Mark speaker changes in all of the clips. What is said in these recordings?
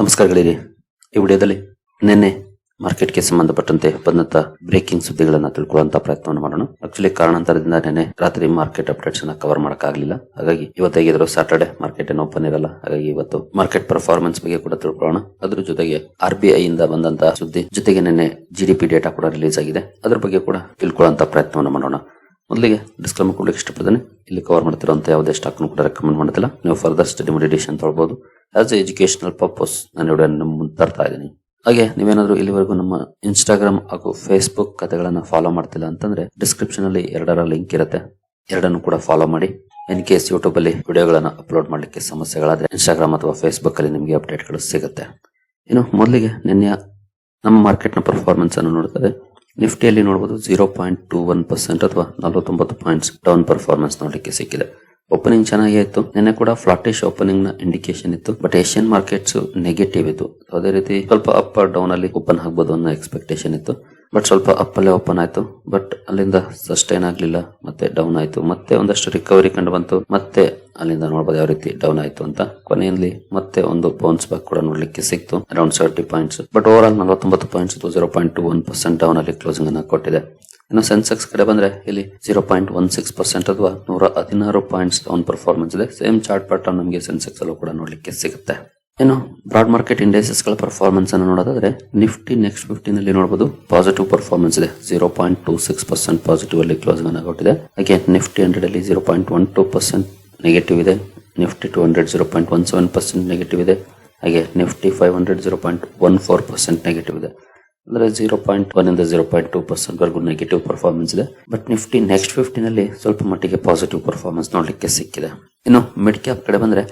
Speaker 1: ನಮಸ್ಕಾರಗಳಿರಿ. ಈ ವಿಡಿಯೋದಲ್ಲಿ ನಿನ್ನೆ ಮಾರ್ಕೆಟ್ಗೆ ಸಂಬಂಧಪಟ್ಟಂತೆ ಬಂದಂತ ಬ್ರೇಕಿಂಗ್ ಸುದ್ದಿಗಳನ್ನ ತಿಳ್ಕೊಳ್ಳುವಂತ ಪ್ರಯತ್ನವನ್ನು ಮಾಡೋಣ. ಆಕ್ಚುಲಿ ಕಾರಣಾಂತರದಿಂದ ನಿನ್ನೆ ರಾತ್ರಿ ಮಾರ್ಕೆಟ್ ಅಪ್ಡೇಟ್ಸ್ ಅನ್ನ ಕವರ್ ಮಾಡಕ್ಕಾಗಲಿಲ್ಲ. ಹಾಗಾಗಿ ಇವತ್ತು ಹೇಗಿದ್ರು ಸ್ಯಾಟರ್ಡೆ ಮಾರ್ಕೆಟ್ ಏನು ಓಪನ್ ಇರಲ್ಲ. ಹಾಗಾಗಿ ಇವತ್ತು ಮಾರ್ಕೆಟ್ ಪರ್ಫಾರ್ಮೆನ್ಸ್ ಬಗ್ಗೆ ಕೂಡ ತಿಳ್ಕೊಳ್ಳೋಣ. ಅದ್ರ ಜೊತೆಗೆ RBI ಇಂದ ಬಂದಂತ ಸುದ್ದಿ ಜೊತೆಗೆ ನಿನ್ನೆ GDP ಡೇಟಾ ಕೂಡ ರಿಲೀಸ್ ಆಗಿದೆ. ಅದ್ರ ಬಗ್ಗೆ ಕೂಡ ತಿಳ್ಕೊಳ್ಳುವಂತ ಪ್ರಯತ್ನವನ್ನು ಮಾಡೋಣ. ಮೊದಲಿಗೆ ಡಿಸ್ಕ್ಲೇಮರ್ ಕೊಡ್ಲಿಕ್ಕೆ ಇಷ್ಟಪಡ್ತೇನೆ. ಇಲ್ಲಿ ಕವರ್ ಮಾಡ್ತಿರುವಂತ ಯಾವುದೇ ಸ್ಟಾಕ್ ಕೂಡ ರೆಕಮೆಂಡ್ ಮಾಡೋದಿಲ್ಲ. ನೀವು ಫರ್ದರ್ ಸ್ಟಡಿ ಮಾಡಿ ಡಿಸಿಷನ್ ತಗೊಳ್ಬಹುದು. ಆಸ್ ಎ ಎಜುಕೇಶನಲ್ ಪರ್ಪಸ್ ನಾನು ನಿಮ್ಮ ಮುಂದೆ ತರ್ತಾ ಇದ್ದೀನಿ. ಹಾಗೆ ನೀವೇನಾದ್ರೂ ಇಲ್ಲಿವರೆಗೂ ನಮ್ಮ ಇನ್ಸ್ಟಾಗ್ರಾಮ್ ಹಾಗೂ ಫೇಸ್ಬುಕ್ ಖಾತೆಗಳನ್ನ ಫಾಲೋ ಮಾಡ್ತಿಲ್ಲ ಅಂತಂದ್ರೆ ಡಿಸ್ಕ್ರಿಪ್ಷನ್ ಅಲ್ಲಿ ಎರಡರ ಲಿಂಕ್ ಇರುತ್ತೆ. ಎರಡನ್ನು ಕೂಡ ಫಾಲೋ ಮಾಡಿ. ಇನ್ ಕೇಸ್ ಯೂಟ್ಯೂಬ್ ಅಲ್ಲಿ ವಿಡಿಯೋಗಳನ್ನ ಅಪ್ಲೋಡ್ ಮಾಡ್ಲಿಕ್ಕೆ ಸಮಸ್ಯೆಗಳಾದ್ರೆ ಇನ್ಸ್ಟಾಗ್ರಾಮ್ ಅಥವಾ ಫೇಸ್ಬುಕ್ ಅಲ್ಲಿ ನಿಮಗೆ ಅಪ್ಡೇಟ್ಗಳು ಸಿಗುತ್ತೆ. ಇನ್ನು ಮೊದಲಿಗೆ ನಿನ್ನೆ ನಮ್ಮ ಮಾರ್ಕೆಟ್ ನ ಪರ್ಫಾರ್ಮೆನ್ಸ್ ಅನ್ನು ನೋಡ್ತದೆ. ನಿಫ್ಟಿಯಲ್ಲಿ ನೋಡಬಹುದು 0.21% ಅಥವಾ 49 ಪಾಯಿಂಟ್ಸ್ ಡೌನ್ ಪರ್ಫಾರ್ಮೆನ್ಸ್ ನೋಡಲಿಕ್ಕೆ ಸಿಕ್ಕಿದೆ. ಓಪನಿಂಗ್ ಚೆನ್ನಾಗಿ ಆಯ್ತು. ನಿನ್ನೆ ಕೂಡ ಫ್ಲಾಟಿಶ್ ಓಪನಿಂಗ್ ನ ಇಂಡಿಕೇಶನ್ ಇತ್ತು. ಬಟ್ ಏಷ್ಯನ್ ಮಾರ್ಕೆಟ್ಸ್ ನೆಗೆಟಿವ್ ಇತ್ತು. ಅದೇ ರೀತಿ ಸ್ವಲ್ಪ ಅಪ್ ಡೌನ್ ಅಲ್ಲಿ ಓಪನ್ ಆಗಬಹುದು ಅನ್ನೋ ಎಕ್ಸ್ಪೆಕ್ಟೇಷನ್ ಇತ್ತು. ಬಟ್ ಸ್ವಲ್ಪ ಅಪ್ ಅಲ್ಲೇ ಓಪನ್ ಆಯ್ತು. ಬಟ್ ಅಲ್ಲಿಂದ ಸಸ್ಟೈನ್ ಆಗ್ಲಿಲ್ಲ. ಮತ್ತೆ ಡೌನ್ ಆಯ್ತು. ಮತ್ತೆ ಒಂದಷ್ಟು ರಿಕವರಿ ಕಂಡು ಬಂತು. ಮತ್ತೆ ಅಲ್ಲಿಂದ ನೋಡಬಹುದು ಯಾವ ರೀತಿ ಡೌನ್ ಆಯ್ತು ಅಂತ. ಕೊನೆಯಲ್ಲಿ ಮತ್ತೆ ಒಂದು ಬೌನ್ಸ್ ಬ್ಯಾಕ್ ಕೂಡ ನೋಡ್ಲಿಕ್ಕೆ ಸಿಕ್ತು around 70 points. But over all 49 points 0.21% down ಅಲ್ಲಿ ಕ್ಲೋಸಿಂಗ್ ಅನ್ನ ಕೊಟ್ಟಿದೆ. ಇನ್ನು ಸೆನ್ಸೆಕ್ಸ್ ಕಡೆ ಬಂದ್ರೆ ಇಲ್ಲಿ 0.16% ಅಥವಾ 116 ಪಾಯಿಂಟ್ಸ್ ಡೌನ್ ಪರ್ಫಾರ್ಮೆನ್ಸ್ ಇದೆ. ಸೇಮ್ ಚಾರ್ಟ್ ಪ್ಯಾಟರ್ನ್ ನಮಗೆ ಸೆನ್ಸೆಕ್ಸ್ ಅಲ್ಲೂ ಕೂಡ ನೋಡ್ಲಿಕ್ಕೆ ಸಿಗುತ್ತೆ. ಇನ್ನು ಬ್ರಾಡ್ ಮಾರ್ಕೆಟ್ ಇಂಡೈಸಸ್ ಗಳ ಪರ್ಫಾರ್ಮೆನ್ಸ್ ಅನ್ನು ನೋಡೋದಾದ್ರೆ ನಿಫ್ಟಿ ನೆಕ್ಸ್ಟ್ 15 ಅಲ್ಲಿ ನೋಡಬಹುದು ಪಾಸಿಟಿವ್ ಪರ್ಫಾರ್ಮೆನ್ಸ್ ಇದೆ. 0.26% ಪಾಸಿಟಿವ್ ಅಲ್ಲಿ ಕ್ಲೋಸಿಂಗ್ ಅನ್ನು ಕೊಟ್ಟಿದೆ. ಹಾಗೆ ನಿಫ್ಟಿ 100 ಅಲ್ಲಿ 0.12% ನೆಗೆಟಿವ್ ಇದೆ. ನಿಫ್ಟಿ 200 0.17% ನೆಗೆಟಿವ್ ಇದೆ. ಹಾಗೆ ನಿಫ್ಟಿ 500 0.14% ನೆಗೆಟಿವ್ ಇದೆ. ಅಂದ್ರೆ 0.1 ಇಂದ 0.2% ವರೆಗೂ ನೆಗೆಟಿವ್ ಪರ್ಫಾರ್ಮೆನ್ಸ್ ಇದೆ. ಬಟ್ ನಿಫ್ಟಿ ನೆಕ್ಸ್ಟ್ 15 ಅಲ್ಲಿ ಸ್ವಲ್ಪ ಮಟ್ಟಿಗೆ ಪಾಸಿಟಿವ್ ಪರ್ಫಾರ್ಮೆನ್ಸ್ ನೋಡ್ಲಿಕ್ಕೆ ಸಿಕ್ಕಿದೆ. ಇನ್ನು ಮಿಡ್ ಕ್ಯಾಪ್ ಕಡೆ ಬಂದ್ರೆ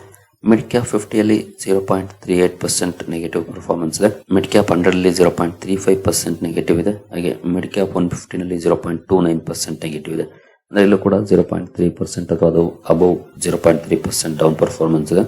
Speaker 1: ಮಿಡ್ ಕ್ಯಾಪ್ 50 ಅಲ್ಲಿ 0.38% ನೆಗೆಟಿವ್ ಪರ್ಫಾರ್ಮೆನ್ಸ್ ಇದೆ. ಮಿಡ್ ಕ್ಯಾಪ್ 100 ಅಲ್ಲಿ 0.35% ನೆಗೆಟಿವ್ ಇದೆ. ಹಾಗೆ ಮಿಡ್ ಕ್ಯಾಪ್ 150 ಅಲ್ಲಿ 0.29% ನೆಗೆಟಿವ್ ಇದೆ. ಅಂದ್ರೆ ಇಲ್ಲೂ ಕೂಡ 0.3% ಅಥವಾ ಅದು ಅಬೌವ್ 0.3% ಡೌನ್ ಪರ್ಫಾರ್ಮೆನ್ಸ್ ಇದೆ.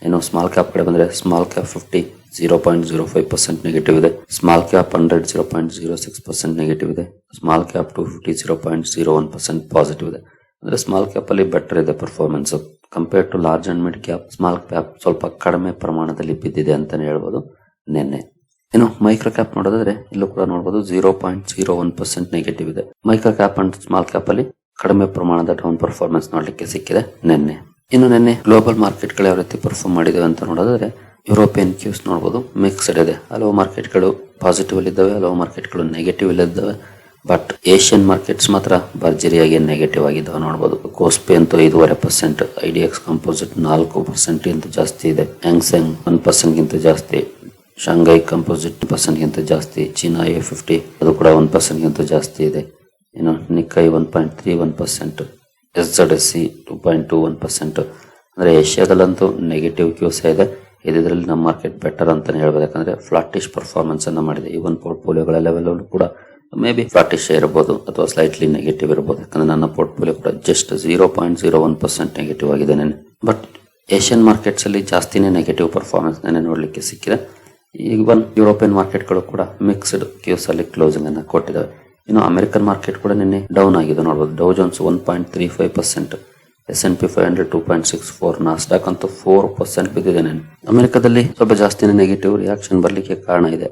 Speaker 1: ಇನ್ನು ಸ್ಮಾಲ್ ಕ್ಯಾಪ್ ಕಡೆ ಬಂದ್ರೆ ಸ್ಮಾಲ್ ಕ್ಯಾಪ್ 50 0.05% ನೆಗೆಟಿವ್ ಇದೆ. ಸ್ಮಾಲ್ ಕ್ಯಾಪ್ 100 0.06% ನೆಗೆಟಿವ್ ಇದೆ. ಸ್ಮಾಲ್ ಕ್ಯಾಪ್ 250 0.01% ಪಾಸಿಟಿವ್ ಇದೆ. ಅಂದ್ರೆ ಸ್ಮಾಲ್ ಕ್ಯಾಪ್ ಅಲ್ಲಿ ಬೆಟರ್ ಇದೆ performance compare to large and mid cap. Small cap ಸ್ವಲ್ಪ ಕಡಿಮೆ ಪ್ರಮಾಣದಲ್ಲಿ ಬಿದ್ದಿದೆ ಅಂತಾನೆ ಹೇಳ್ಬೋದು ನಿನ್ನೆ. ಇನ್ನು ಮೈಕ್ರೋ ಕ್ಯಾಪ್ ನೋಡೋದಾದ್ರೆ ಇಲ್ಲೂ ಕೂಡ ನೋಡಬಹುದು 0.01% ನೆಗೆಟಿವ್ ಇದೆ. Micro cap and small cap ಅಲ್ಲಿ ಕಡಿಮೆ ಪ್ರಮಾಣದ ಡೌನ್ ಪರ್ಫಾರ್ಮೆನ್ಸ್ ನೋಡ್ಲಿಕ್ಕೆ ಸಿಕ್ಕಿದೆ ನಿನ್ನೆ. ಇನ್ನು ನಿನ್ನೆ ಗ್ಲೋಬಲ್ ಮಾರ್ಕೆಟ್ ಗಳು ಯಾವ ರೀತಿ ಪರ್ಫಾರ್ಮ್ ಮಾಡಿದೆ ಅಂತ ನೋಡೋದಾದ್ರೆ ಯುರೋಪಿಯನ್ ಕ್ಯೂಸ್ ನೋಡಬಹುದು ಮಿಕ್ಸ್ಡ್ ಇದೆ. ಹಲವು ಮಾರ್ಕೆಟ್ ಗಳು ಪಾಸಿಟಿವ್ ಅಲ್ಲಿ ಇದ್ದಾವೆ, ಹಲವು ಮಾರ್ಕೆಟ್ ಗಳು ನೆಗೆಟಿವ್ ಅಲ್ಲಿ ಇದ್ದಾವೆ. ಬಟ್ ಏಷ್ಯನ್ ಮಾರ್ಕೆಟ್ಸ್ ಮಾತ್ರ ಭರ್ಜರಿಯಾಗಿ ನೆಗೆಟಿವ್ ಆಗಿದ್ದಾವೆ ನೋಡಬಹುದು. ಕೋಸ್ಪಿ ಅಂತೂ 5.5%, IDX ಕಂಪೋಸಿಟ್ 4% ಗಿಂತ ಜಾಸ್ತಿ ಇದೆ. ಹ್ಯಾಂಗ್ಸೆಂಗ್ 1% ಗಿಂತ ಜಾಸ್ತಿ, ಶಾಂಘೈ ಕಂಪೋಸಿಟ್ 1% ಗಿಂತ ಜಾಸ್ತಿ, ಚೀನಾ A50 ಅದು ಕೂಡ 1% ಗಿಂತ ಜಾಸ್ತಿ ಇದೆ. ಇನ್ನು ನಿಕ್ಕೈ 1.31%, SZSE 2.21%. ಅಂದ್ರೆ ಏಷ್ಯಾದಲ್ಲಂತೂ ನೆಗೆಟಿವ್ ಕ್ಯೂಸ್ ಇದೆ. ಇದರಲ್ಲಿ ನಮ್ಮ ಮಾರ್ಕೆಟ್ ಬೆಟರ್ ಅಂತಾನೆ ಹೇಳ್ಬೋದು. ಯಾಕಂದ್ರೆ ಫ್ಲಾಟಿಶ್ ಪರ್ಫಾರ್ಮೆನ್ಸ್ ಅನ್ನ ಮಾಡಿದೆ. ಈವನ್ ಪೋರ್ಟ್ಫೋಲಿಯೋಗಳ ಲೆವೆಲ್ ಕೂಡ ಮೇ ಬಿ ಫ್ಲಾಟಿಶ್ ಇರಬಹುದು ಅಥವಾ ಸ್ಲೈಟ್ಲಿ ನೆಗೆಟಿವ್ ಇರಬಹುದು. ಯಾಕಂದ್ರೆ ನನ್ನ ಪೋರ್ಟ್ಫೋಲಿಯೋ ಕೂಡ ಜಸ್ಟ್ 0.01% ನೆಗೆಟಿವ್ ಆಗಿದೆ ನೆನೆ. ಬಟ್ ಏಷ್ಯನ್ ಮಾರ್ಕೆಟ್ಸ್ ಅಲ್ಲಿ ಜಾಸ್ತಿನೇ ನೆಗೆಟಿವ್ ಪರ್ಫಾರ್ಮೆನ್ಸ್ ನೆನೆ ನೋಡ್ಲಿಕ್ಕೆ ಸಿಕ್ಕಿದೆ. ಈವನ್ ಯುರೋಪಿಯನ್ ಮಾರ್ಕೆಟ್ ಗಳು ಕೂಡ ಮಿಕ್ಸ್ಡ್ ಕ್ಯೂಸ್ ಅಲ್ಲಿ ಕ್ಲೋಸಿಂಗ್ ಅನ್ನ ಕೊಟ್ಟಿದ್ದಾವೆ. ಇನ್ನು ಅಮೆರಿಕನ್ ಮಾರ್ಕೆಟ್ ಕೂಡ ನಿನ್ನೆ ಡೌನ್ ಆಗಿದೆ ನೋಡಬಹುದು. ಡೌ ಜೋನ್ಸ್ 1.35%, S&P 500 2.64, ನಾಸ್ಡಾಕ್ ಅಂತೂ 4% ಬಿದ್ದಿದೆ. ನಾನು ಅಮೆರಿಕದಲ್ಲಿ ಸ್ವಲ್ಪ ಜಾಸ್ತಿನೇ ನೆಗೆಟಿವ್ ರಿಯಾಕ್ಷನ್ ಬರ್ಲಿಕ್ಕೆ ಕಾರಣ ಇದೆ.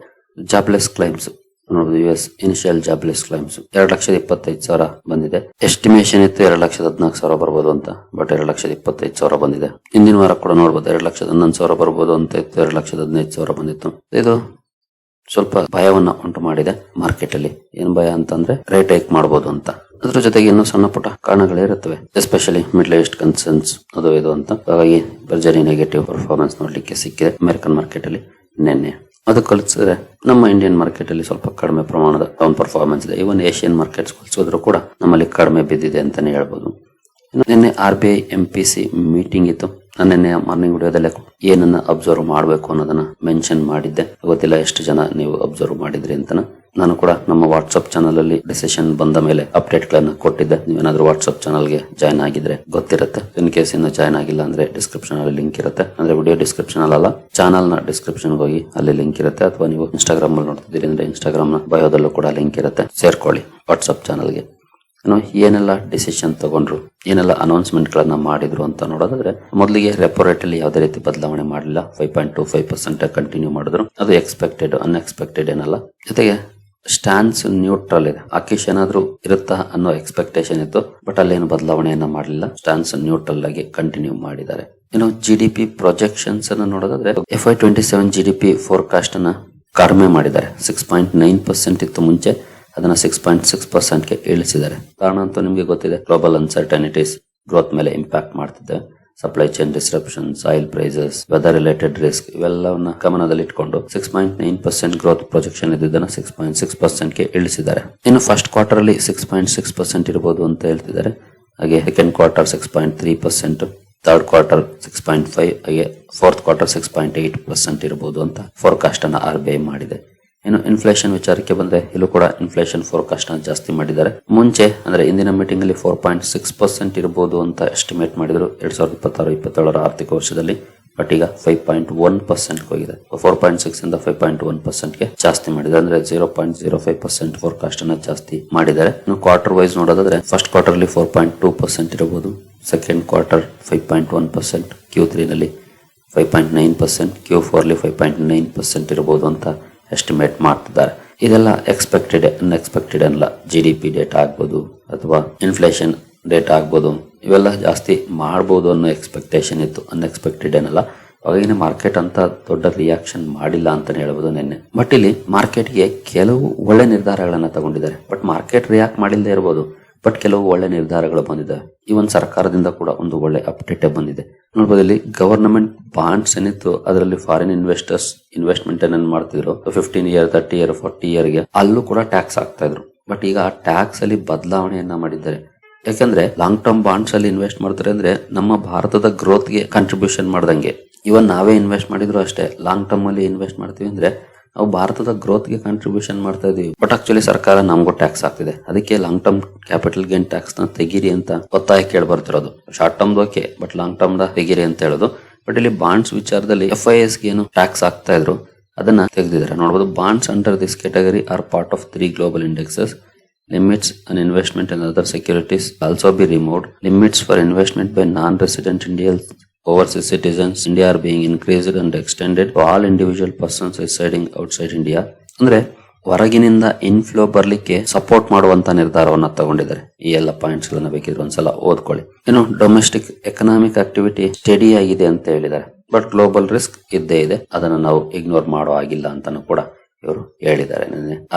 Speaker 1: ಜಾಬ್ಲೆಸ್ ಕ್ಲೈಮ್ಸ್ ನೋಡಬಹುದು. US ಇನಿಷಿಯಲ್ ಜಾಬ್ಲೆಸ್ ಕ್ಲೈಮ್ಸ್ 2,25,000 ಬಂದಿದೆ. ಎಸ್ಟಿಮೇಷನ್ ಇತ್ತು 2,14,000 ಬರ್ಬೋದು ಅಂತ. ಬಟ್ 2,25,000 ಬಂದಿದೆ. ಹಿಂದಿನ ವಾರ ಕೂಡ ನೋಡಬಹುದು 2,11,000 ಬರ್ಬೋದು ಅಂತ ಇತ್ತು. 2,15,000 ಬಂದಿತ್ತು. ಇದು ಸ್ವಲ್ಪ ಭಯವನ್ನ ಉಂಟು ಮಾಡಿದೆ ಮಾರ್ಕೆಟ್ ಅಲ್ಲಿ. ಏನ್ ಭಯ ಅಂತಂದ್ರೆ ರೇಟ್ ಹೈಕ್ ಮಾಡಬಹುದು ಅಂತ. ಅದ್ರ ಜೊತೆಗೆ ಇನ್ನೂ ಸಣ್ಣ ಪುಟ್ಟ ಕಾರಣಗಳಿರುತ್ತವೆ, ಎಸ್ಪೆಷಲಿ ಮಿಡ್ಲ್ ಈಸ್ಟ್ ಕನ್ಸರ್ನ್ಸ್ ಅದು ಇದು ಅಂತ. ಹಾಗಾಗಿ ಭರ್ಜರಿ ನೆಗೆಟಿವ್ ಪರ್ಫಾರ್ಮೆನ್ಸ್ ನೋಡ್ಲಿಕ್ಕೆ ಸಿಕ್ಕಿದೆ ಅಮೆರಿಕನ್ ಮಾರ್ಕೆಟ್ ಅಲ್ಲಿ ನಿನ್ನೆ. ಅದು ಕಲಿಸಿದ್ರೆ ನಮ್ಮ ಇಂಡಿಯನ್ ಮಾರ್ಕೆಟ್ ಅಲ್ಲಿ ಸ್ವಲ್ಪ ಕಡಿಮೆ ಪ್ರಮಾಣದ ಡೌನ್ ಪರ್ಫಾರ್ಮೆನ್ಸ್ ಇದೆ. ಇವನ್ ಏಷ್ಯನ್ ಮಾರ್ಕೆಟ್ಸ್ ಹೋಲಿಸಿದ್ರು ಕೂಡ ನಮ್ಮಲ್ಲಿ ಕಡಿಮೆ ಬಿದ್ದಿದೆ ಅಂತಾನೆ ಹೇಳ್ಬೋದು. ನಿನ್ನೆ RBI MPC ಮೀಟಿಂಗ್ ಇತ್ತು. ನಾನು ನಿನ್ನೆ ಮಾರ್ನಿಂಗ್ ವಿಡಿಯೋದಲ್ಲೇ ಏನನ್ನ ಅಬ್ಸರ್ವ್ ಮಾಡಬೇಕು ಅನ್ನೋದನ್ನ ಮೆನ್ಷನ್ ಮಾಡಿದ್ದೆ. ಗೊತ್ತಿಲ್ಲ ಎಷ್ಟು ಜನ ನೀವು ಅಬ್ಸರ್ವ್ ಮಾಡಿದ್ರಿ ಅಂತ. ನಾನು ಕೂಡ ನಮ್ಮ ವಾಟ್ಸ್ಆಪ್ ಚಾನಲ್ ಅಲ್ಲಿ ಡಿಸಿಷನ್ ಬಂದ ಮೇಲೆ ಅಪ್ಡೇಟ್ ಗಳನ್ನ ಕೊಟ್ಟಿದ್ದೆ. ನೀವೇನಾದ್ರೂ ವಾಟ್ಸ್ಆಪ್ ಚಾನಲ್ ಗೆ ಜಾಯ್ನ್ ಆಗಿದ್ರೆ ಗೊತ್ತಿರುತ್ತೆ. ಇನ್ ಕೇಸ್ ಇನ್ನು ಜಾಯ್ನ್ ಆಗಿಲ್ಲ ಅಂದ್ರೆ ಡಿಸ್ಕ್ರಿಪ್ಷನ್ ಅಲ್ಲಿ ಲಿಂಕ್ ಇರುತ್ತೆ. ಅಂದ್ರೆ ವಿಡಿಯೋ ಡಿಸ್ಕ್ರಿಪ್ಷನ್ ಅಲ್ಲ, ಚಾನಲ್ ನ ಡಿಸ್ಕ್ರಿಪ್ಷನ್ ಹೋಗಿ ಅಲ್ಲಿ ಲಿಂಕ್ ಇರುತ್ತೆ. ಅಥವಾ ನೀವು ಇನ್ಸ್ಟಾಗ್ರಾಮ್ ಅಲ್ಲಿ ನೋಡ್ತಿದ್ದೀರಿ ಅಂದ್ರೆ ಇನ್ಸ್ಟಾಗ್ರಾಮ್ ನ ಬಯೋದಲ್ಲೂ ಕೂಡ ಲಿಂಕ್ ಇರುತ್ತೆ. ಸೇರ್ಕೊಳ್ಳಿ ವಾಟ್ಸ್ಆಪ್ ಚಾನಲ್ ಗೆ. ಏನೆಲ್ಲ ಡಿಸಿಷನ್ ತಗೊಂಡ್ರು, ಏನೆಲ್ಲ ಅನೌನ್ಸ್ಮೆಂಟ್ ಗಳನ್ನ ಮಾಡಿದ್ರು ಅಂತ ನೋಡೋದಾದ್ರೆ, ಮೊದಲಿಗೆ ರೆಪೋ ರೇಟ್ ಅಲ್ಲಿ ಯಾವುದೇ ರೀತಿ ಬದಲಾವಣೆ ಮಾಡಲಿಲ್ಲ. 5.25% ಕಂಟಿನ್ಯೂ ಮಾಡಿದ್ರು. ಅದು ಎಕ್ಸ್ಪೆಕ್ಟೆಡ್, ಅನ್ಎಕ್ಸ್ಪೆಕ್ಟೆಡ್ ಏನಲ್ಲ. ಜೊತೆಗೆ ಸ್ಟ್ಯಾನ್ಸ್ ನ್ಯೂಟ್ರಲ್ ಇದೆ. ಆಕೇಶ್ ಏನಾದ್ರೂ ಇರುತ್ತಾ ಅನ್ನೋ ಎಕ್ಸ್ಪೆಕ್ಟೇಷನ್ ಇತ್ತು, ಬಟ್ ಅಲ್ಲೇನು ಬದಲಾವಣೆಯನ್ನ ಮಾಡಲಿಲ್ಲ. ಸ್ಟ್ಯಾನ್ಸ್ ನ್ಯೂಟ್ರಲ್ ಆಗಿ ಕಂಟಿನ್ಯೂ ಮಾಡಿದ್ದಾರೆ. GDP ಪ್ರೊಜೆಕ್ಷನ್ಸ್ ಅನ್ನ ನೋಡೋದಾದ್ರೆ, FY27 GDP ಫೋರ್ಕಾಸ್ಟ್ ಅನ್ನ ಕಡಿಮೆ ಮಾಡಿದ್ದಾರೆ. 6.9% ಇತ್ತು ಮುಂಚೆ, ಅದನ್ನ 6.6% ಗೆ ಇಳಿಸಿದ್ದಾರೆ. ಕಾರಣ ಅಂತೂ ನಿಮಗೆ ಗೊತ್ತಿದೆ, ಗ್ಲೋಬಲ್ ಅನ್ಸರ್ಟನಿಟೀಸ್ ಗ್ರೋತ್ ಮೇಲೆ ಇಂಪ್ಯಾಕ್ಟ್ ಮಾಡ್ತಿದೆ. Supply chain disruptions, oil prices, weather related risk ಇವೆಲ್ಲವನ್ನ ಗಮನದಲ್ಲಿ ಇಟ್ಕೊಂಡು 6.9% ಗ್ರೋತ್ ಪ್ರೊಜೆಕ್ಷನ್ ಇದ್ದದನ್ನ 6.6% ಗೆ ಇಳಿಸಿದ್ದಾರೆ. ಇನ್ನು ಫಸ್ಟ್ ಕ್ವಾರ್ಟರ್ ಅಲ್ಲಿ 6.6% ಇರಬಹುದು ಅಂತ ಹೇಳ್ತಿದ್ದಾರೆ. ಹಾಗೆ ಸೆಕೆಂಡ್ ಕ್ವಾರ್ಟರ್ 6.3%, ಥರ್ಡ್ ಕ್ವಾರ್ಟರ್ 6.5%, ಹಾಗೆ ಫೋರ್ತ್ ಕ್ವಾರ್ಟರ್ 6.8% ಇರಬಹುದು ಅಂತ ಫೋರ್ಕಾಸ್ಟ್ ಅನ್ನ RBI ಮಾಡಿದೆ. ಇನ್ನು ಇನ್ಫ್ಲೇಷನ್ ವಿಚಾರಕ್ಕೆ ಬಂದ್ರೆ, ಇಲ್ಲೂ ಕೂಡ ಇನ್ಫ್ಲೇಷನ್ ಫೋರ್ಕಾಸ್ಟ್ ಅನ್ನು ಜಾಸ್ತಿ ಮಾಡಿದ್ದಾರೆ. ಮುಂಚೆ ಅಂದ್ರೆ ಇಂದಿನ ಮೀಟಿಂಗ್ ಅಲ್ಲಿ 4.6% ಇರಬಹುದು ಅಂತ ಎಸ್ಟಿಮೇಟ್ ಮಾಡಿದ್ರು 2026-27 ಆರ್ಥಿಕ ವರ್ಷದಲ್ಲಿ. ಬಟ್ ಈಗ 5.1% ಹೋಗಿದೆ. 4.6 ಇಂದ 5.1% ಗೆ ಜಾಸ್ತಿ ಮಾಡಿದ್ದಾರೆ. ಅಂದ್ರೆ 0.05% ಫೋರ್ಕಾಸ್ಟ್ ಅನ್ನ ಜಾಸ್ತಿ ಮಾಡಿದ್ದಾರೆ. ಇನ್ನು ಕ್ವಾರ್ಟರ್ ವೈಸ್ ನೋಡೋದಾದ್ರೆ, ಫಸ್ಟ್ ಕ್ವಾರ್ಟರ್ ಅಲ್ಲಿ 4.2% ಇರಬಹುದು, ಸೆಕೆಂಡ್ ಕ್ವಾರ್ಟರ್ 5.1%, Q3 ನಲ್ಲಿ 5.9%, Q4 ಅಲ್ಲಿ 5.9% ಇರಬಹುದು ಅಂತ ಎಸ್ಟಿಮೇಟ್ ಮಾಡ್ತಿದ್ದಾರೆ. ಇದೆಲ್ಲ ಎಕ್ಸ್ಪೆಕ್ಟೆಡ್, ಅನ್ಎಕ್ಸ್ಪೆಕ್ಟೆಡ್ ಅನ್ನಲ್ಲ. GDP ಡೇಟಾ ಆಗ್ಬೋದು ಅಥವಾ ಇನ್ಫ್ಲೇಷನ್ ಡೇಟಾ ಆಗ್ಬೋದು, ಇವೆಲ್ಲ ಜಾಸ್ತಿ ಮಾಡಬಹುದು ಅನ್ನೋ ಎಕ್ಸ್ಪೆಕ್ಟೇಷನ್ ಇತ್ತು, ಅನ್ಎಕ್ಸ್ಪೆಕ್ಟೆಡ್ ಏನಲ್ಲ. ಅವಾಗಿನ ಮಾರ್ಕೆಟ್ ಅಂತ ದೊಡ್ಡ ರಿಯಾಕ್ಷನ್ ಮಾಡಿಲ್ಲ ಅಂತಾನೆ ಹೇಳ್ಬೋದು ನಿನ್ನೆ. ಬಟ್ ಇಲ್ಲಿ ಮಾರ್ಕೆಟ್ಗೆ ಕೆಲವು ಒಳ್ಳೆ ನಿರ್ಧಾರಗಳನ್ನ ತಗೊಂಡಿದ್ದಾರೆ. ಬಟ್ ಮಾರ್ಕೆಟ್ ರಿಯಾಕ್ಟ್ ಮಾಡಿಲ್ಲದೆ ಇರಬಹುದು, ಬಟ್ ಕೆಲವು ಒಳ್ಳೆ ನಿರ್ಧಾರಗಳು ಬಂದಿದೆ. ಇವನ್ ಸರ್ಕಾರದಿಂದ ಕೂಡ ಒಂದು ಒಳ್ಳೆ ಅಪ್ಡೇಟ್ ಬಂದಿದೆ. ನೋಡಬಹುದು, ಇಲ್ಲಿ ಗವರ್ನಮೆಂಟ್ ಬಾಂಡ್ಸ್ ಏನಿತ್ತು, ಅದರಲ್ಲಿ ಫಾರಿನ್ ಇನ್ವೆಸ್ಟರ್ಸ್ ಇನ್ವೆಸ್ಟ್ಮೆಂಟ್ ಏನ್ ಮಾಡ್ತಿದ್ರು 15 ಇಯರ್, 30 ಇಯರ್, 40 ಇಯರ್ಗೆ ಅಲ್ಲೂ ಕೂಡ ಟ್ಯಾಕ್ಸ್ ಆಗ್ತಾ ಇದ್ರು. ಬಟ್ ಈಗ ಆ ಟ್ಯಾಕ್ಸ್ ಅಲ್ಲಿ ಬದಲಾವಣೆಯನ್ನ ಮಾಡಿದ್ದಾರೆ. ಯಾಕಂದ್ರೆ ಲಾಂಗ್ ಟರ್ಮ್ ಬಾಂಡ್ಸ್ ಅಲ್ಲಿ ಇನ್ವೆಸ್ಟ್ ಮಾಡ್ತಾರೆ ಅಂದ್ರೆ ನಮ್ಮ ಭಾರತದ ಗ್ರೋತ್ ಗೆ ಕಾಂಟ್ರಿಬ್ಯೂಷನ್ ಮಾಡ್ದಂಗೆ. ಇವನ್ ನಾವೇ ಇನ್ವೆಸ್ಟ್ ಮಾಡಿದ್ರು ಅಷ್ಟೇ, ಲಾಂಗ್ ಟರ್ಮ್ ಅಲ್ಲಿ ಇನ್ವೆಸ್ಟ್ ಮಾಡ್ತೀವಿ ಅಂದ್ರೆ ನಾವು ಭಾರತದ ಗ್ರೋತ್ ಗೆ ಕಾಂಟ್ರಿಬ್ಯೂಷನ್ ಮಾಡ್ತಾ ಇದೀವಿ. ಬಟ್ ಆಕ್ಚುಲಿ ಸರ್ಕಾರ ನಮಗೂ ಟ್ಯಾಕ್ಸ್ ಆಗ್ತಿದೆ. ಅದಕ್ಕೆ long term capital gain tax ನ ತೆಗೀರಿ ಅಂತ ಒತ್ತಾಯ ಕೇಳಿ ಬರ್ತಿರೋದು. Short term okay, but long term ದ ತೆಗೀರಿ ಅಂತ ಹೇಳೋದು. ಬಟ್ ಇಲ್ಲಿ ಬಾಂಡ್ಸ್ ವಿಚಾರದಲ್ಲಿ FIS ಗೆ ಏನು ಟ್ಯಾಕ್ಸ್ ಆಗ್ತಾ ಇದ್ರು ಅದನ್ನ ತೆಗೆದಿದ್ದಾರೆ. ನೋಡಬಹುದು, bonds under this category are part of 3 global indexes. Limits on investment and other securities also be removed. Limits for investment by non-resident Indians, overseas citizens, India are being increased and extended to all individual persons residing outside India. ಅಂದ್ರೆ ಹೊರಗಿನಿಂದ inflow ಬರ್ಲಿಕ್ಕೆ support ಮಾಡುವಂತ ನಿರ್ಧಾರವನ್ನ ತಗೊಂಡಿದ್ದಾರೆ. ಈ ಎಲ್ಲ points ಗಳನ್ನ ಬೇಕಿದ್ರೆ ಒಂದ್ಸಲ ಓದ್ಕೊಳ್ಳಿ. ಇನ್ನು ಡೊಮೆಸ್ಟಿಕ್ ಎಕನಾಮಿಕ್ ಆಕ್ಟಿವಿಟಿ ಸ್ಟಡಿ ಆಗಿದೆ ಅಂತ ಹೇಳಿದ್ದಾರೆ. ಬಟ್ ಗ್ಲೋಬಲ್ ರಿಸ್ಕ್ ಇದ್ದೇ ಇದೆ, ಅದನ್ನ ನಾವು ಇಗ್ನೋರ್ ಮಾಡೋ ಆಗಿಲ್ಲ ಅಂತಾನು ಕೂಡ ಇವರು ಹೇಳಿದ್ದಾರೆ.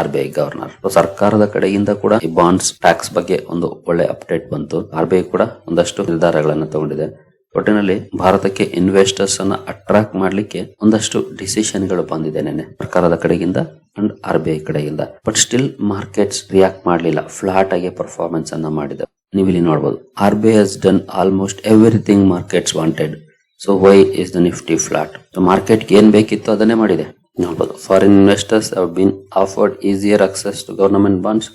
Speaker 1: RBI ಗವರ್ನರ್ ಸರ್ಕಾರದ ಕಡೆಯಿಂದ ಕೂಡ ಈ ಬಾಂಡ್ಸ್ ಟ್ಯಾಕ್ಸ್ ಬಗ್ಗೆ ಒಂದು ಒಳ್ಳೆ ಅಪ್ಡೇಟ್ ಬಂತು. RBI ಕೂಡ ಒಂದಷ್ಟು ನಿರ್ಧಾರಗಳನ್ನ ತಗೊಂಡಿದೆ. ಒಟ್ಟಿನಲ್ಲಿ ಭಾರತಕ್ಕೆ ಇನ್ವೆಸ್ಟರ್ಸ್ ಅನ್ನ ಅಟ್ರಾಕ್ಟ್ ಮಾಡ್ಲಿಕ್ಕೆ ಒಂದಷ್ಟು ಡಿಸಿಷನ್ ಗಳು ಬಂದಿದೆ ನಿನ್ನೆ ಸರ್ಕಾರದ ಕಡೆಗಿಂದ ಅಂಡ್ RBI ಕಡೆಗಿಂದ. ಬಟ್ ಸ್ಟಿಲ್ ಮಾರ್ಕೆಟ್ಸ್ ರಿಯಾಕ್ಟ್ ಮಾಡಲಿಲ್ಲ, ಫ್ಲಾಟ್ ಆಗಿ ಪರ್ಫಾರ್ಮೆನ್ಸ್ ಅನ್ನ ಮಾಡಿದೆ. ನೀವಿಲ್ಲಿ ನೋಡಬಹುದು, RBI has done almost everything markets wanted. So why is the Nifty flat? So market ಏನ್ ಬೇಕಿತ್ತು ಅದನ್ನೇ ಮಾಡಿದೆ. ನೋಡಬಹುದು, foreign investors have been offered easier access to government bonds.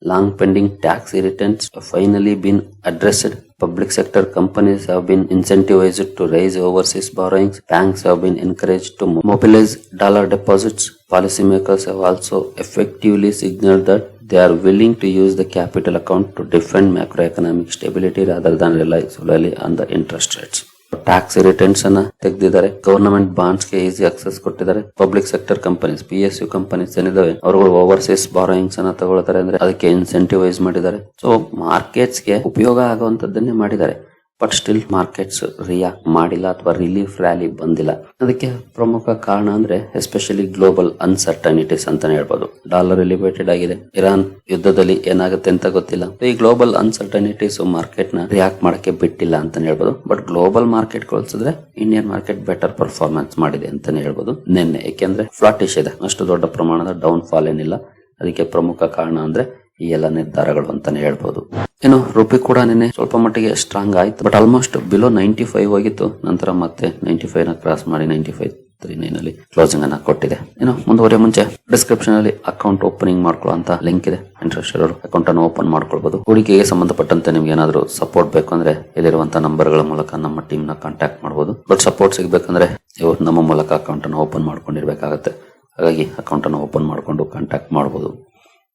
Speaker 1: Long pending tax irritants have finally been addressed. Public sector companies have been incentivized to raise overseas borrowings. Banks have been encouraged to mobilize dollar deposits. Policymakers have also effectively signaled that they are willing to use the capital account to defend macroeconomic stability rather than rely solely on the interest rates. Tax irritants ಅನ್ನ ತೆಗೆದಿದ್ದಾರೆ. Government bonds ಗೆ easy access ಕೊಟ್ಟಿದ್ದಾರೆ. Public sector companies, PSU companies ಏನಿದಾವೆ ಅವರುಗಳು overseas borrowings ಅನ್ನ ತಗೊಳ್ತಾರೆ ಅಂದ್ರೆ ಅದಕ್ಕೆ ಇನ್ಸೆಂಟಿವೈಸ್ ಮಾಡಿದ್ದಾರೆ. ಸೊ ಮಾರ್ಕೆಟ್ಸ್ ಗೆ ಉಪಯೋಗ ಆಗುವಂತದ್ದನ್ನೇ ಮಾಡಿದ್ದಾರೆ. ಬಟ್ ಸ್ಟಿಲ್ ಮಾರ್ಕೆಟ್ಸ್ ರಿಯಾಕ್ಟ್ ಮಾಡಿಲ್ಲ ಅಥವಾ ರಿಲೀಫ್ ರ್ಯಾಲಿ ಬಂದಿಲ್ಲ. ಅದಕ್ಕೆ ಪ್ರಮುಖ ಕಾರಣ ಅಂದ್ರೆ ಎಸ್ಪೆಷಲಿ ಗ್ಲೋಬಲ್ ಅನ್ಸರ್ಟನಿಟೀಸ್ ಅಂತಾನೆ ಹೇಳ್ಬೋದು. ಡಾಲರ್ ಎಲಿವೇಟೆಡ್ ಆಗಿದೆ, ಇರಾನ್ ಯುದ್ಧದಲ್ಲಿ ಏನಾಗುತ್ತೆ ಅಂತ ಗೊತ್ತಿಲ್ಲ. ಈ ಗ್ಲೋಬಲ್ ಅನ್ಸರ್ಟನಿಟೀಸ್ ಮಾರ್ಕೆಟ್ ನ ರಿಯಾಕ್ಟ್ ಮಾಡಕ್ಕೆ ಬಿಟ್ಟಿಲ್ಲ ಅಂತಾನೆ ಹೇಳ್ಬೋದು. ಬಟ್ ಗ್ಲೋಬಲ್ ಮಾರ್ಕೆಟ್ ಹೋಲಿಸಿದ್ರೆ ಇಂಡಿಯನ್ ಮಾರ್ಕೆಟ್ ಬೆಟರ್ ಪರ್ಫಾರ್ಮೆನ್ಸ್ ಮಾಡಿದೆ ಅಂತಾನೆ ಹೇಳ್ಬೋದು ನಿನ್ನೆ. ಯಾಕೆಂದ್ರೆ ಫ್ಲಾಟಿಶ್ ಇದೆ, ಅಷ್ಟು ದೊಡ್ಡ ಪ್ರಮಾಣದ ಡೌನ್ ಫಾಲ್ ಏನಿಲ್ಲ. ಅದಕ್ಕೆ ಪ್ರಮುಖ ಕಾರಣ ಅಂದ್ರೆ ಈ ಎಲ್ಲ ನಿರ್ಧಾರಗಳು ಅಂತಾನೆ ಹೇಳ್ಬೋದು. ಇನ್ನು ರುಪಿ ಕೂಡ ನಿನ್ನೆ ಸ್ವಲ್ಪ ಮಟ್ಟಿಗೆ ಸ್ಟ್ರಾಂಗ್ ಆಯ್ತು, ಬಟ್ ಆಲ್ಮೋಸ್ಟ್ ಬಿಲೋ 95 ಹೋಗಿತ್ತು. ನಂತರ ಮತ್ತೆ 95 ನ ಕ್ರಾಸ್ ಮಾಡಿ 95.39 ಅಲ್ಲಿ ಕ್ಲೋಸಿಂಗ್ ಅನ್ನ ಕೊಟ್ಟಿದೆ. ಇನ್ನು ಮುಂದುವರೆ ಮುಂಚೆ ಡಿಸ್ಕ್ರಿಪ್ಷನ್ ಅಲ್ಲಿ ಅಕೌಂಟ್ ಓಪನಿಂಗ್ ಮಾಡ್ಕೊಳ್ಳುವಂತ ಲಿಂಕ್ ಇದೆ. ಇಂಟ್ರೆಸ್ಟ್ ಇರೋರು ಅಕೌಂಟ್ ಅನ್ನು ಓಪನ್ ಮಾಡ್ಕೊಳ್ಬಹುದು. ಹೂಡಿಕೆಗೆ ಸಂಬಂಧಪಟ್ಟಂತೆ ನಿಮ್ಗೆ ಏನಾದ್ರು ಸಪೋರ್ಟ್ ಬೇಕು ಅಂದ್ರೆ ಇಲ್ಲಿರುವಂತಹ ನಂಬರ್ ಗಳ ಮೂಲಕ ನಮ್ಮ ಟೀಮ್ ನ ಕಾಂಟ್ಯಾಕ್ಟ್ ಮಾಡಬಹುದು. ಬಟ್ ಸಪೋರ್ಟ್ ಸಿಗ್ಬೇಕಂದ್ರೆ ಇವರು ನಮ್ಮ ಮೂಲಕ ಅಕೌಂಟ್ ಅನ್ನು ಓಪನ್ ಮಾಡ್ಕೊಂಡಿರ್ಬೇಕಾಗತ್ತೆ. ಹಾಗಾಗಿ ಅಕೌಂಟ್ ಅನ್ನು ಓಪನ್ ಮಾಡ್ಕೊಂಡು ಕಾಂಟ್ಯಾಕ್ಟ್ ಮಾಡಬಹುದು.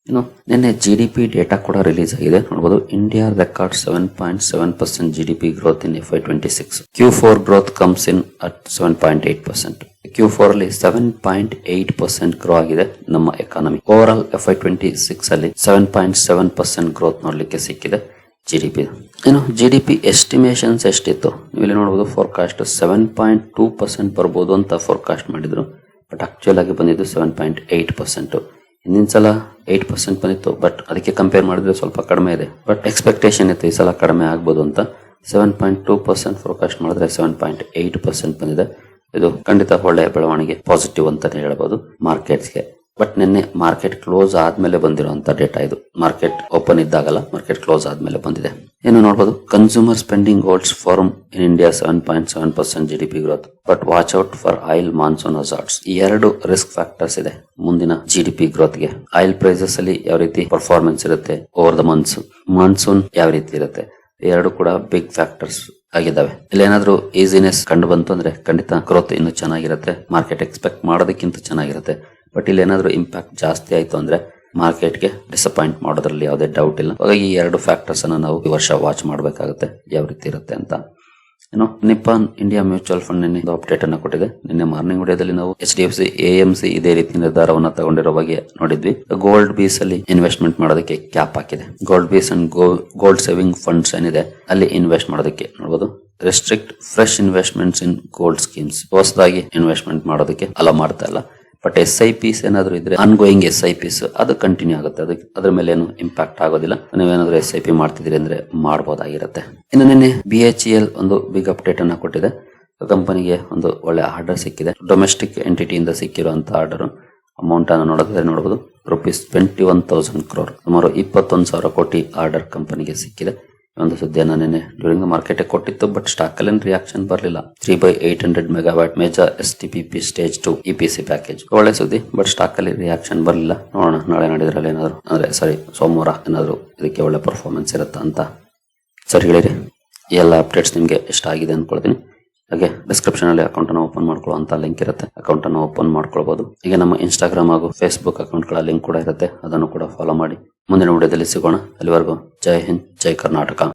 Speaker 1: ಇನ್ನು ನಿನ್ನೆ GDP ಡೇಟಾ ಕೂಡ ರಿಲೀಸ್ ಆಗಿದೆ ನೋಡಬಹುದು. India record 7.7% GDP growth in FY26. Q4 growth comes in at 7.8%. Q4 ಅಲ್ಲಿ 7.8% ಗ್ರೋ ಆಗಿದೆ ನಮ್ಮ ಎಕಾನಮಿ. ಓವರ್ ಆಲ್ FY26 ಅಲ್ಲಿ 7.7% ಗ್ರೋತ್ ನೋಡ್ಲಿಕ್ಕೆ ಸಿಕ್ಕಿದೆ GDP. ಇನ್ನು GDP ಎಸ್ಟಿಮೇಷನ್ಸ್ ಎಷ್ಟಿತ್ತು ನೀವು ಇಲ್ಲಿ ನೋಡಬಹುದು. ಫೋರ್ಕಾಸ್ಟ್ 7.2% ಬರ್ಬೋದು ಅಂತ ಫೋರ್ಕಾಸ್ಟ್ ಮಾಡಿದ್ರು, ಬಟ್ ಆಕ್ಚುಯಲ್ ಆಗಿ ಬಂದಿದ್ದು 7.8%. ಹಿಂದಿನ ಸಲ 8% ಬಂದಿತ್ತು, ಬಟ್ ಅದಕ್ಕೆ ಕಂಪೇರ್ ಮಾಡಿದ್ರೆ ಸ್ವಲ್ಪ ಕಡಿಮೆ ಇದೆ. ಬಟ್ ಎಕ್ಸ್ಪೆಕ್ಟೇಷನ್ ಇತ್ತು ಈ ಸಲ ಕಡಿಮೆ ಆಗ್ಬೋದು ಅಂತ. 7.2% ಫೋರ್ಕಾಸ್ಟ್ ಮಾಡಿದ್ರೆ 7.8% ಬಂದಿದೆ. ಇದು ಖಂಡಿತ ಒಳ್ಳೆಯ ಬೆಳವಣಿಗೆ, ಪಾಸಿಟಿವ್ ಅಂತಾನೆ ಹೇಳ್ಬೋದು ಮಾರ್ಕೆಟ್ಸ್ಗೆ. ಬಟ್ ನಿನ್ನೆ ಮಾರ್ಕೆಟ್ ಕ್ಲೋಸ್ ಆದ್ಮೇಲೆ ಬಂದಿರುವಂತ ಡೇಟಾ ಇದು. ಮಾರ್ಕೆಟ್ ಓಪನ್ ಇದ್ದಾಗಲ್ಲ, ಮಾರ್ಕೆಟ್ ಕ್ಲೋಸ್ ಆದ್ಮೇಲೆ ಬಂದಿದೆ. ಏನು ನೋಡಬಹುದು, consumer spending holds firm in India 7.7% GDP growth, but watch out for oil monsoon hazards. ಈ ಎರಡು ರಿಸ್ಕ್ ಫ್ಯಾಕ್ಟರ್ಸ್ ಇದೆ ಮುಂದಿನ GDP ಗ್ರೋತ್ಗೆ. ಆಯಿಲ್ ಪ್ರೈಸಸ್ ಅಲ್ಲಿ ಯಾವ ರೀತಿ ಪರ್ಫಾರ್ಮೆನ್ಸ್ ಇರುತ್ತೆ ಓವರ್ ದ ಮಂತ್ಸ್, ಮಾನ್ಸೂನ್ ಯಾವ ರೀತಿ ಇರುತ್ತೆ, ಎರಡು ಕೂಡ ಬಿಗ್ ಫ್ಯಾಕ್ಟರ್ಸ್ ಆಗಿದ್ದಾವೆ. ಇಲ್ಲಿ ಏನಾದ್ರೂ ಈಸಿನೆಸ್ ಕಂಡು ಬಂತು ಅಂದ್ರೆ ಖಂಡಿತ ಗ್ರೋತ್ ಇನ್ನು ಚೆನ್ನಾಗಿರುತ್ತೆ, ಮಾರ್ಕೆಟ್ ಎಕ್ಸ್ಪೆಕ್ಟ್ ಮಾಡೋದಕ್ಕಿಂತ ಚೆನ್ನಾಗಿರುತ್ತೆ. ಬಟ್ ಇಲ್ಲಿ ಏನಾದ್ರೂ ಇಂಪ್ಯಾಕ್ಟ್ ಜಾಸ್ತಿ ಆಯ್ತು ಅಂದ್ರೆ ಮಾರ್ಕೆಟ್ಗೆ ಡಿಸಪಾಯಿಂಟ್ ಮಾಡೋದ್ರಲ್ಲಿ ಯಾವುದೇ ಡೌಟ್ ಇಲ್ಲ. ಹಾಗಾಗಿ ಈ ಎರಡು ಫ್ಯಾಕ್ಟರ್ಸ್ ಅನ್ನ ನಾವು ಈ ವರ್ಷ ವಾಚ್ ಮಾಡಬೇಕಾಗುತ್ತೆ ಯಾವ ರೀತಿ ಇರುತ್ತೆ ಅಂತ. ಏನು ನಿಪ್ಪಾನ್ ಇಂಡಿಯಾ ಮ್ಯೂಚುವಲ್ ಫಂಡ್ ನಿನ್ನೆ ಅಪ್ಡೇಟ್ ಅನ್ನ ಕೊಟ್ಟಿದೆ. ನಿನ್ನೆ ಮಾರ್ನಿಂಗ್ ವಿಡಿಯೋದಲ್ಲಿ ನಾವು HDFC AMC ಇದೇ ರೀತಿ ನಿರ್ಧಾರವನ್ನ ತಗೊಂಡಿರೋ ಬಗ್ಗೆ ನೋಡಿದ್ವಿ. ಗೋಲ್ಡ್ ಬೀಸ್ ಅಲ್ಲಿ ಇನ್ವೆಸ್ಟ್ಮೆಂಟ್ ಮಾಡೋದಕ್ಕೆ ಕ್ಯಾಪ್ ಹಾಕಿದೆ. Gold bees and gold saving funds ಏನಿದೆ ಅಲ್ಲಿ ಇನ್ವೆಸ್ಟ್ ಮಾಡೋದಕ್ಕೆ ನೋಡಬಹುದು. Restrict fresh investments in gold schemes, ಹೊಸದಾಗಿ ಇನ್ವೆಸ್ಟ್ಮೆಂಟ್ ಮಾಡೋದಕ್ಕೆ ಅಲೋ ಮಾಡ್ತಾ ಇಲ್ಲ. ಬಟ್ SIPs ಏನಾದ್ರು ಇದ್ರೆ ಆನ್ಗೋಯಿಂಗ್ SIPs ಅದು ಕಂಟಿನ್ಯೂ ಆಗುತ್ತೆ, ಅದ್ರ ಮೇಲೆ ಏನು ಇಂಪ್ಯಾಕ್ಟ್ ಆಗೋದಿಲ್ಲ. ನೀವೇನಾದ್ರೂ SIP ಮಾಡ್ತಿದ್ರಿ ಅಂದ್ರೆ ಮಾಡಬಹುದಾಗಿರುತ್ತೆ. ಇನ್ನು ನಿನ್ನೆ BHEL ಒಂದು ಬಿಗ್ ಅಪ್ಡೇಟ್ ಅನ್ನ ಕೊಟ್ಟಿದೆ. ಕಂಪನಿಗೆ ಒಂದು ಒಳ್ಳೆ ಆರ್ಡರ್ ಸಿಕ್ಕಿದೆ. ಡೊಮೆಸ್ಟಿಕ್ ಎಂಟಿಟಿಯಿಂದ ಸಿಕ್ಕಿರುವಂತಹ ಆರ್ಡರ್ ಅಮೌಂಟ್ ಅನ್ನು ನೋಡಬಹುದು. ₹21,000 crore, ಸುಮಾರು 21,000 ಕೋಟಿ ಆರ್ಡರ್ ಕಂಪನಿಗೆ ಸಿಕ್ಕಿದೆ. ಒಂದು ಸುದ್ದಿಯನ್ನು ನಿನ್ನೆ ಡ್ಯೂರಿಂಗ್ ದ ಮಾರ್ಕೆಟ್ ಕೊಟ್ಟಿತ್ತು, ಬಟ್ ಸ್ಟಾಕ್ ಅಲ್ಲಿ ರಿಯಾಕ್ಷನ್ ಬರಲಿಲ್ಲ. 3/800 megawatt major STPP stage 2 EPC package ಒಳ್ಳೆ ಸುದ್ದಿ, ಬಟ್ ಸ್ಟಾಕ್ ಅಲ್ಲಿ ರಿಯಾಕ್ಷನ್ ಬರಲಿಲ್ಲ. ನೋಡೋಣ ನಾಳೆ ನಡೆದ್ರಲ್ಲಿ ಏನಾದ್ರು ಸೋಮವಾರ ಏನಾದ್ರು ಇದಕ್ಕೆ ಒಳ್ಳೆ ಪರ್ಫಾರ್ಮೆನ್ಸ್ ಇರುತ್ತಾ ಅಂತ. ಸರಿ ಹೇಳಿರಿ, ಎಲ್ಲ ಅಪ್ಡೇಟ್ಸ್ ನಿಮ್ಗೆ ಇಷ್ಟ ಆಗಿದೆ ಅನ್ಕೊಳ್ತೀನಿ. ಹಾಗೆ ಡಿಸ್ಕ್ರಿಪ್ಷನ್ ಅಲ್ಲಿ ಅಕೌಂಟ್ ಅನ್ನು ಓಪನ್ ಮಾಡ್ಕೊಳ್ಳುವಂತ ಲಿಂಕ್ ಇರುತ್ತೆ, ಅಕೌಂಟ್ ಅನ್ನು ಓಪನ್ ಮಾಡ್ಕೊಳ್ಬಹುದು. ಈಗ ನಮ್ಮ ಇನ್ಸ್ಟಾಗ್ರಾಮ್ ಹಾಗೂ ಫೇಸ್ಬುಕ್ ಅಕೌಂಟ್ ಗಳ ಲಿಂಕ್ ಕೂಡ ಇರುತ್ತೆ, ಅದನ್ನು ಕೂಡ ಫಾಲೋ ಮಾಡಿ. ಮುಂದಿನ ವಿಡಿಯೋದಲ್ಲಿ ಸಿಗೋಣ. ಅಲ್ಲಿವರೆಗೂ ಜೈ ಹಿಂದ್, ಜೈ ಕರ್ನಾಟಕ.